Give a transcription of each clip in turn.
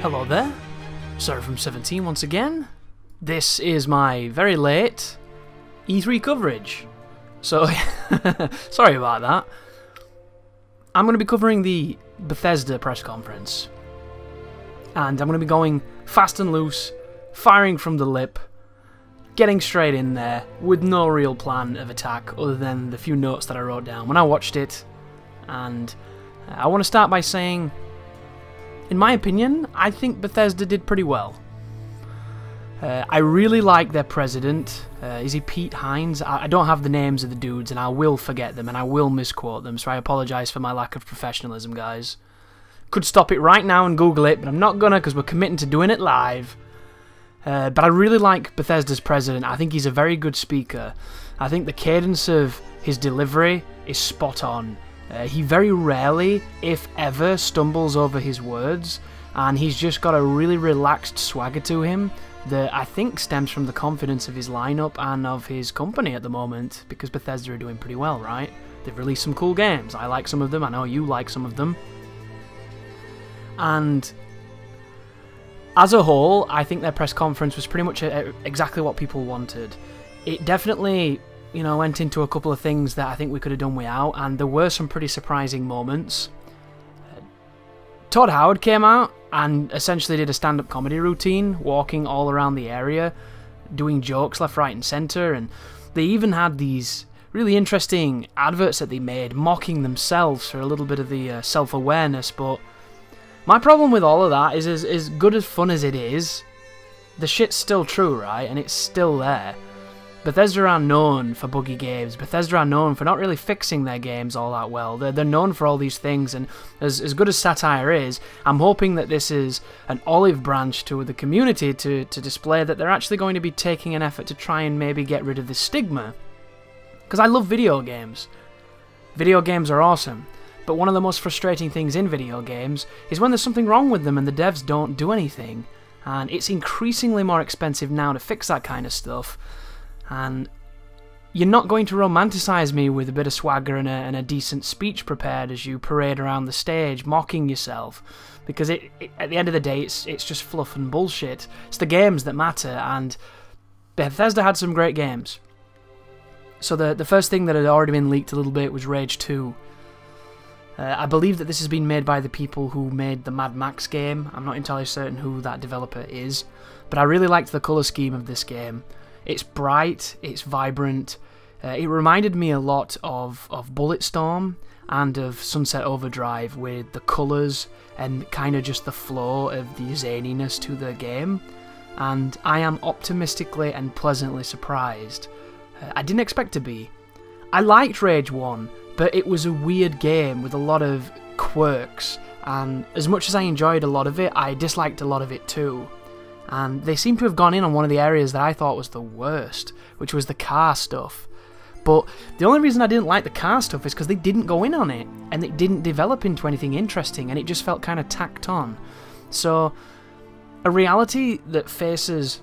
Hello there, Sarah from 17 once again. This is my very late E3 coverage. So, sorry about that. I'm going to be covering the Bethesda press conference. And I'm going to be going fast and loose, firing from the lip, getting straight in there, with no real plan of attack other than the few notes that I wrote down when I watched it. And I want to start by saying, in my opinion, I think Bethesda did pretty well. I really like their president. Is he Pete Hines? I don't have the names of the dudes, and I will forget them, and I will misquote them, so I apologise for my lack of professionalism, guys. Could stop it right now and Google it, but I'm not gonna because we're committing to doing it live. But I really like Bethesda's president. I think he's a very good speaker. I think the cadence of his delivery is spot on. He very rarely, if ever, stumbles over his words, and he's just got a really relaxed swagger to him that I think stems from the confidence of his lineup and of his company at the moment, because Bethesda are doing pretty well, right? They've released some cool games. I like some of them. I know you like some of them. And as a whole, I think their press conference was pretty much exactly what people wanted. It definitely, you know, went into a couple of things that I think we could have done without, and there were some pretty surprising moments. Todd Howard came out and essentially did a stand-up comedy routine, walking all around the area, doing jokes left, right and centre, and they even had these really interesting adverts that they made, mocking themselves for a little bit of the self-awareness. But my problem with all of that is, as good as fun as it is, the shit's still true, right? And it's still there. Bethesda are known for buggy games. Bethesda are known for not really fixing their games all that well. They're known for all these things, and as good as satire is, I'm hoping that this is an olive branch to the community to display that they're actually going to be taking an effort to try and maybe get rid of this stigma. Because I love video games. Video games are awesome. But one of the most frustrating things in video games is when there's something wrong with them and the devs don't do anything. And it's increasingly more expensive now to fix that kind of stuff. And you're not going to romanticize me with a bit of swagger and a decent speech prepared as you parade around the stage mocking yourself, because at the end of the day it's just fluff and bullshit. It's the games that matter, and Bethesda had some great games. So the first thing that had already been leaked a little bit was Rage 2. I believe that this has been made by the people who made the Mad Max game. I'm not entirely certain who that developer is, but I really liked the colour scheme of this game. It's bright, it's vibrant, it reminded me a lot of Bulletstorm and of Sunset Overdrive, with the colours and kind of just the flow of the zaniness to the game, and I am optimistically and pleasantly surprised. I didn't expect to be. I liked Rage 1, but it was a weird game with a lot of quirks, and as much as I enjoyed a lot of it, I disliked a lot of it too. And they seem to have gone in on one of the areas that I thought was the worst, which was the car stuff. But the only reason I didn't like the car stuff is because they didn't go in on it, and it didn't develop into anything interesting, and it just felt kind of tacked on. So, a reality that faces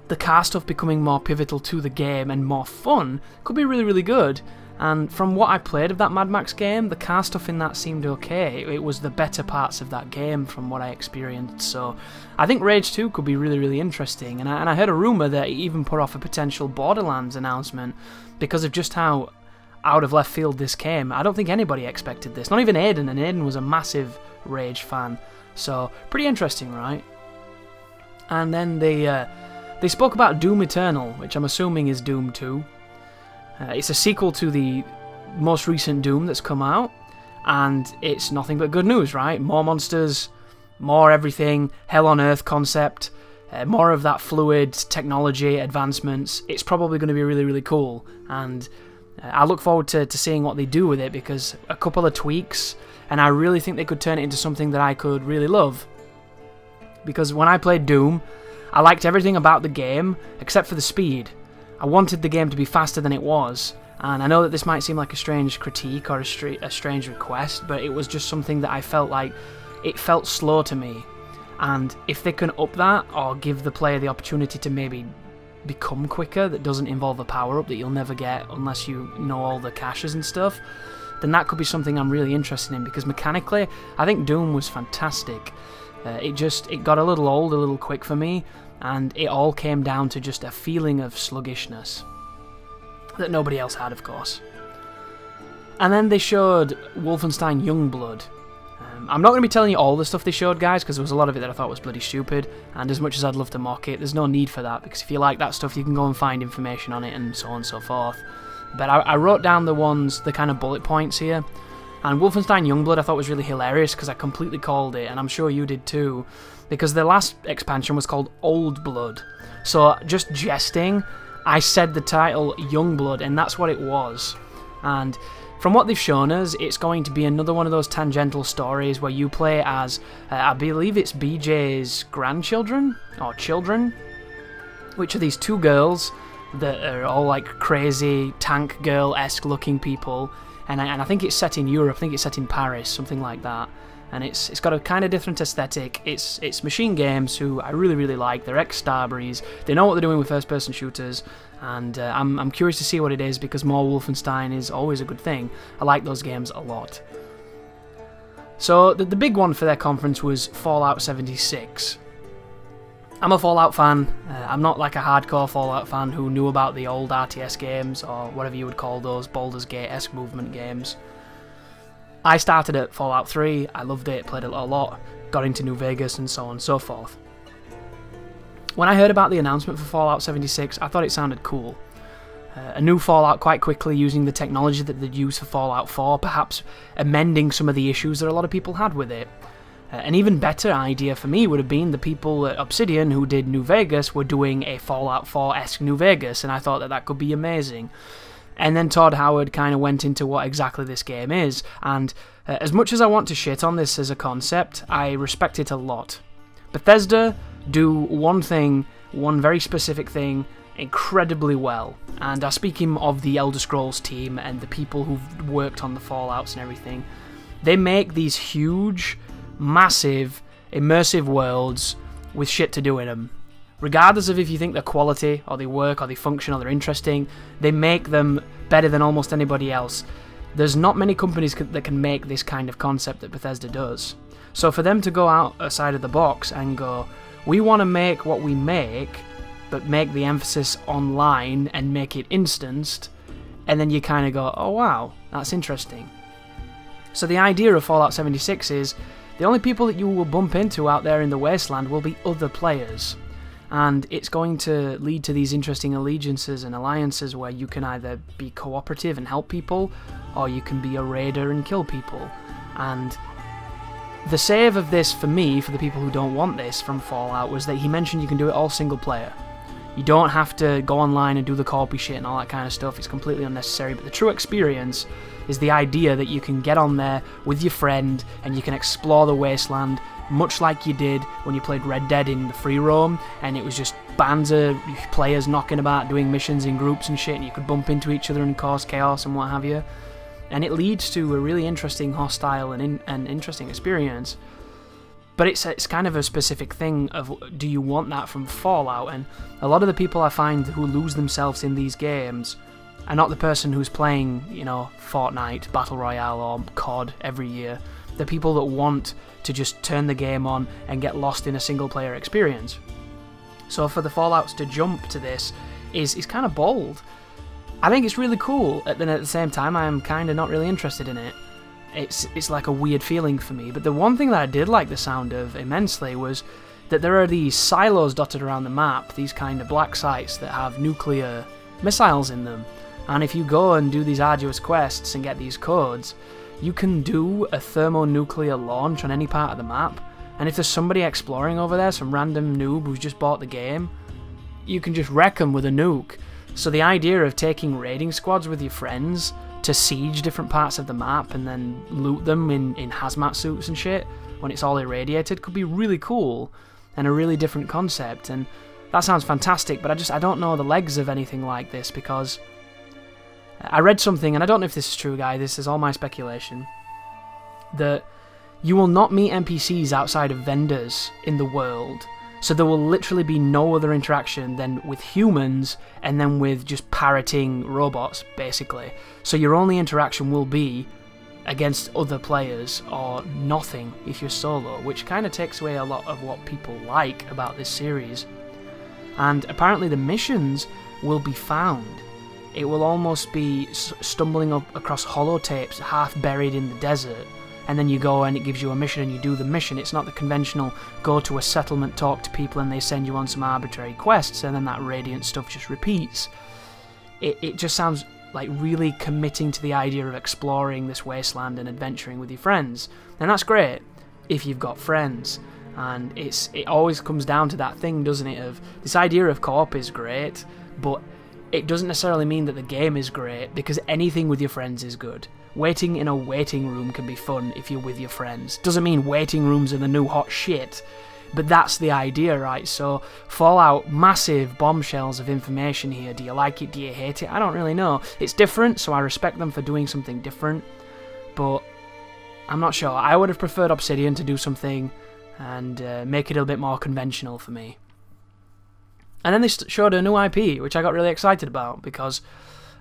the car stuff becoming more pivotal to the game and more fun could be really, really good. And from what I played of that Mad Max game, the car stuff in that seemed okay. It was the better parts of that game from what I experienced. So I think Rage 2 could be really, really interesting. And I heard a rumour that it even put off a potential Borderlands announcement because of just how out of left field this came. I don't think anybody expected this. Not even Aiden, and Aiden was a massive Rage fan. So pretty interesting, right? And then they spoke about Doom Eternal, which I'm assuming is Doom 2. It's a sequel to the most recent Doom that's come out, and it's nothing but good news, right? More monsters, more everything, hell on earth concept, more of that fluid technology advancements. It's probably going to be really, really cool, and I look forward to seeing what they do with it, because a couple of tweaks, and I really think they could turn it into something that I could really love. Because when I played Doom, I liked everything about the game except for the speed. I wanted the game to be faster than it was, and I know that this might seem like a strange critique or a strange request, but it was just something that I felt like it felt slow to me. And if they can up that, or give the player the opportunity to maybe become quicker, that doesn't involve a power-up that you'll never get unless you know all the caches and stuff, then that could be something I'm really interested in, because mechanically, I think Doom was fantastic. It got a little old, a little quick for me, and it all came down to just a feeling of sluggishness that nobody else had, of course. And then they showed Wolfenstein Youngblood. I'm not going to be telling you all the stuff they showed, guys, because there was a lot of it that I thought was bloody stupid, and as much as I'd love to mock it, there's no need for that, because if you like that stuff, you can go and find information on it, and so on and so forth. But I wrote down the kind of bullet points here, and Wolfenstein Youngblood I thought was really hilarious, because I completely called it, and I'm sure you did too, because the last expansion was called Old Blood. So, just jesting, I said the title Youngblood, and that's what it was. And from what they've shown us, it's going to be another one of those tangential stories where you play as, I believe it's BJ's grandchildren, or children, which are these two girls that are all like crazy tank girl-esque looking people, and I think it's set in Europe, I think it's set in Paris, something like that. And it's got a kind of different aesthetic. It's Machine Games, who I really, really like. They're ex-Starbreeze. They know what they're doing with first-person shooters, and I'm curious to see what it is, because more Wolfenstein is always a good thing. I like those games a lot. So the big one for their conference was Fallout 76. I'm a Fallout fan. I'm not like a hardcore Fallout fan who knew about the old RTS games, or whatever you would call those Baldur's Gate-esque movement games. I started at Fallout 3, I loved it, played it a lot, got into New Vegas and so on and so forth. When I heard about the announcement for Fallout 76, I thought it sounded cool. A new Fallout quite quickly using the technology that they'd used for Fallout 4, perhaps amending some of the issues that a lot of people had with it. An even better idea for me would have been the people at Obsidian who did New Vegas were doing a Fallout 4-esque New Vegas, and I thought that could be amazing. And then Todd Howard kind of went into what exactly this game is, and as much as I want to shit on this as a concept, I respect it a lot. Bethesda do one thing, one very specific thing, incredibly well, and speaking of the Elder Scrolls team and the people who've worked on the Fallouts and everything, they make these huge, massive, immersive worlds with shit to do in them. Regardless of if you think they're quality, or they work, or they function, or they're interesting, they make them better than almost anybody else. There's not many companies that can make this kind of concept that Bethesda does. So for them to go outside of the box and go, we want to make what we make, but make the emphasis online and make it instanced, and then you kind of go, oh wow, that's interesting. So the idea of Fallout 76 is, the only people that you will bump into out there in the wasteland will be other players. And it's going to lead to these interesting allegiances and alliances where you can either be cooperative and help people, or you can be a raider and kill people. And the save of this for me, for the people who don't want this from Fallout, was that he mentioned you can do it all single player. You don't have to go online and do the co-op shit and all that kind of stuff, it's completely unnecessary, but the true experience is the idea that you can get on there with your friend and you can explore the wasteland, much like you did when you played Red Dead in the free roam, and it was just bands of players knocking about doing missions in groups and shit, and you could bump into each other and cause chaos and what have you. And it leads to a really interesting, hostile and interesting experience. But it's kind of a specific thing of, do you want that from Fallout? And a lot of the people I find who lose themselves in these games are not the person who's playing, you know, Fortnite, Battle Royale or COD every year. They're people that want to just turn the game on and get lost in a single player experience. So for the Fallouts to jump to this is kind of bold. I think it's really cool, and at the same time I am kind of not really interested in it. It's like a weird feeling for me, but the one thing that I did like the sound of immensely was that there are these silos dotted around the map, these kind of black sites that have nuclear missiles in them, and if you go and do these arduous quests and get these codes, you can do a thermonuclear launch on any part of the map, and if there's somebody exploring over there, some random noob who's just bought the game, you can just wreck them with a nuke. So the idea of taking raiding squads with your friends to siege different parts of the map and then loot them in hazmat suits and shit when it's all irradiated could be really cool and a really different concept, and that sounds fantastic, but I don't know the legs of anything like this, because I read something, and I don't know if this is true, guys, this is all my speculation, that you will not meet NPCs outside of vendors in the world. So there will literally be no other interaction than with humans and then with just parroting robots, basically. So your only interaction will be against other players, or nothing if you're solo, which kind of takes away a lot of what people like about this series. And apparently the missions will be found. It will almost be stumbling up across holotapes half buried in the desert, and then you go and it gives you a mission and you do the mission. It's not the conventional go to a settlement, talk to people, and they send you on some arbitrary quests, and then that Radiant stuff just repeats. It just sounds like really committing to the idea of exploring this wasteland and adventuring with your friends. And that's great if you've got friends. And it always comes down to that thing, doesn't it, of this idea of co-op is great, but it doesn't necessarily mean that the game is great, because anything with your friends is good. Waiting in a waiting room can be fun if you're with your friends. Doesn't mean waiting rooms are the new hot shit, but that's the idea, right? So Fallout, massive bombshells of information here. Do you like it? Do you hate it? I don't really know. It's different, so I respect them for doing something different, but I'm not sure. I would have preferred Obsidian to do something and make it a bit more conventional for me. And then they showed a new IP, which I got really excited about, because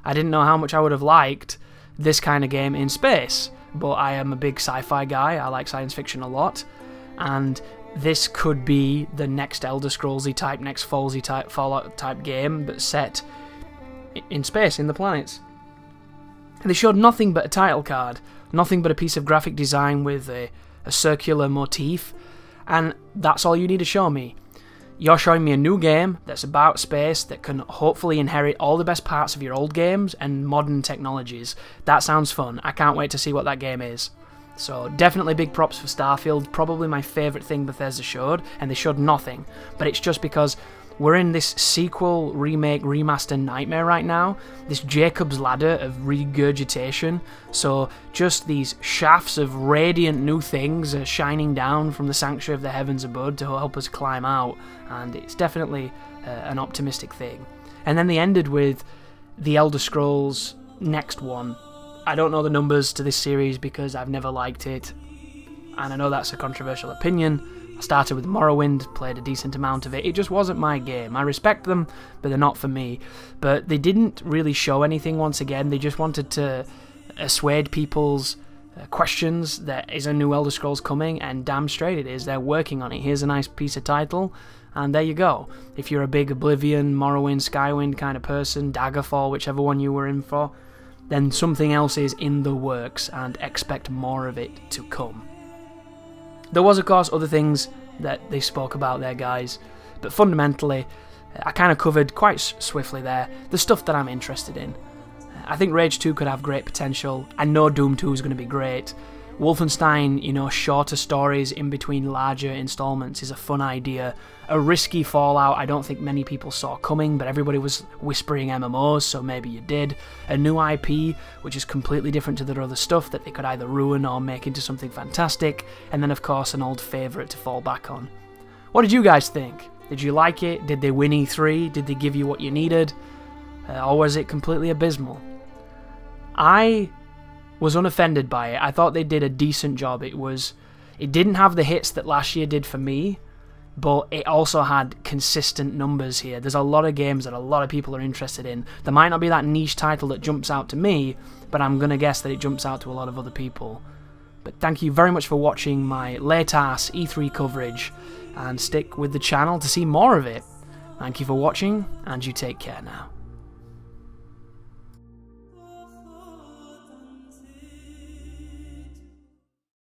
I didn't know how much I would have liked this kind of game in space. But I am a big sci-fi guy, I like science fiction a lot, and this could be the next Elder Scrolls-y type, next Falls-y type, Fallout type game, but set in space, in the planets. And they showed nothing but a title card, nothing but a piece of graphic design with a circular motif, and that's all you need to show me. You're showing me a new game that's about space that can hopefully inherit all the best parts of your old games and modern technologies. That sounds fun. I can't wait to see what that game is. So definitely big props for Starfield, probably my favourite thing Bethesda showed, and they showed nothing. But it's just because we're in this sequel, remake, remaster nightmare right now, this Jacob's Ladder of regurgitation, so just these shafts of radiant new things are shining down from the sanctuary of the heavens above to help us climb out, and it's definitely an optimistic thing. And then they ended with the Elder Scrolls next one. I don't know the numbers to this series because I've never liked it, and I know that's a controversial opinion. I started with Morrowind, played a decent amount of it. It just wasn't my game. I respect them, but they're not for me. But they didn't really show anything once again. They just wanted to assuage people's questions. There is a new Elder Scrolls coming, and damn straight it is. They're working on it. Here's a nice piece of title, and there you go. If you're a big Oblivion, Morrowind, Skywind kind of person, Daggerfall, whichever one you were in for, then something else is in the works, and expect more of it to come. There was, of course, other things that they spoke about there, guys, but fundamentally, I kind of covered quite swiftly there the stuff that I'm interested in. I think Rage 2 could have great potential. I know Doom 2 is going to be great. Wolfenstein, you know, shorter stories in between larger installments is a fun idea. A risky Fallout I don't think many people saw coming, but everybody was whispering MMOs, so maybe you did. A new IP, which is completely different to their other stuff that they could either ruin or make into something fantastic. And then, of course, an old favourite to fall back on. What did you guys think? Did you like it? Did they win E3? Did they give you what you needed? Or was it completely abysmal? I was unoffended by it. I thought they did a decent job. It didn't have the hits that last year did for me, but it also had consistent numbers here. There's a lot of games that a lot of people are interested in. There might not be that niche title that jumps out to me, but I'm going to guess that it jumps out to a lot of other people. But thank you very much for watching my late-ass E3 coverage, and stick with the channel to see more of it. Thank you for watching, and you take care now.